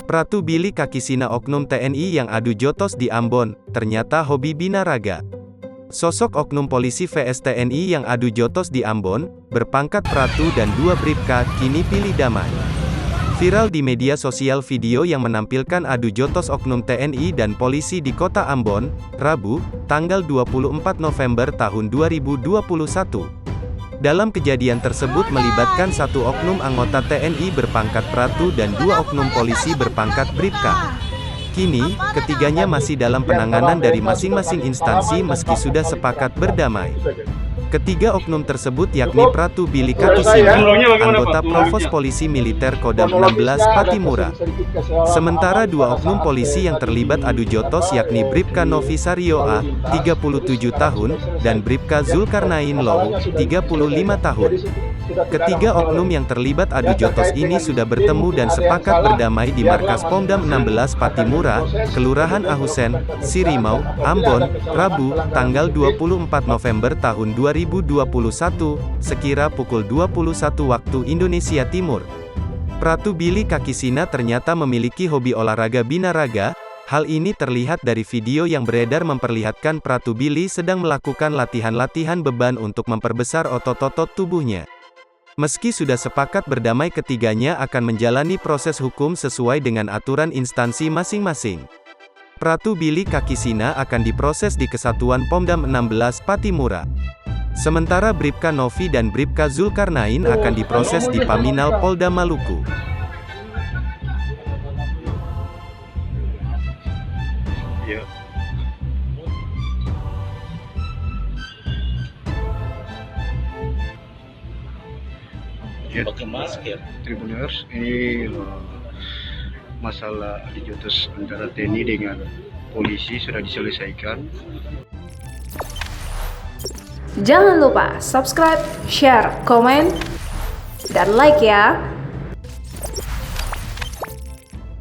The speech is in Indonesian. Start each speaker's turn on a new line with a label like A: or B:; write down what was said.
A: Pratu Billy Kakisina oknum TNI yang adu jotos di Ambon, ternyata hobi binaraga. Sosok oknum polisi vs TNI yang adu jotos di Ambon, berpangkat Pratu dan 2 Bribka, kini pilih damai. Viral di media sosial video yang menampilkan adu jotos oknum TNI dan polisi di kota Ambon, Rabu, tanggal 24 November tahun 2021. Dalam kejadian tersebut melibatkan 1 oknum anggota TNI berpangkat Pratu dan 2 oknum polisi berpangkat Bribka. Kini, ketiganya masih dalam penanganan dari masing-masing instansi meski sudah sepakat berdamai. Ketiga oknum tersebut yakni Pratu Billy Kakisina, anggota Provos Polisi Militer Kodam 16 Patimura. Sementara 2 oknum polisi yang terlibat adu jotos yakni Bribka Novi Saryoa, 37 tahun, dan Bribka Zulkarnain Low, 35 tahun. Ketiga oknum yang terlibat adu jotos ini sudah bertemu dan sepakat berdamai di markas Pomdam 16 Patimura, Kelurahan Ahusen, Sirimau, Ambon, Rabu, tanggal 24 November tahun 2021, sekira pukul 21 waktu Indonesia Timur. Pratu Billy Kakisina ternyata memiliki hobi olahraga binaraga. Hal ini terlihat dari video yang beredar memperlihatkan Pratu Billy sedang melakukan latihan-latihan beban untuk memperbesar otot-otot tubuhnya. Meski sudah sepakat berdamai, ketiganya akan menjalani proses hukum sesuai dengan aturan instansi masing-masing. Pratu Billy Kakisina akan diproses di Kesatuan Pomdam 16 Patimura. Sementara Bribka Novi dan Bribka Zulkarnain akan diproses di Paminal Polda Maluku.
B: Pakai masker.
C: Tribuners, ini masalah adu jotos antara TNI dengan polisi sudah diselesaikan.
D: Jangan lupa subscribe, share, komen, dan like ya.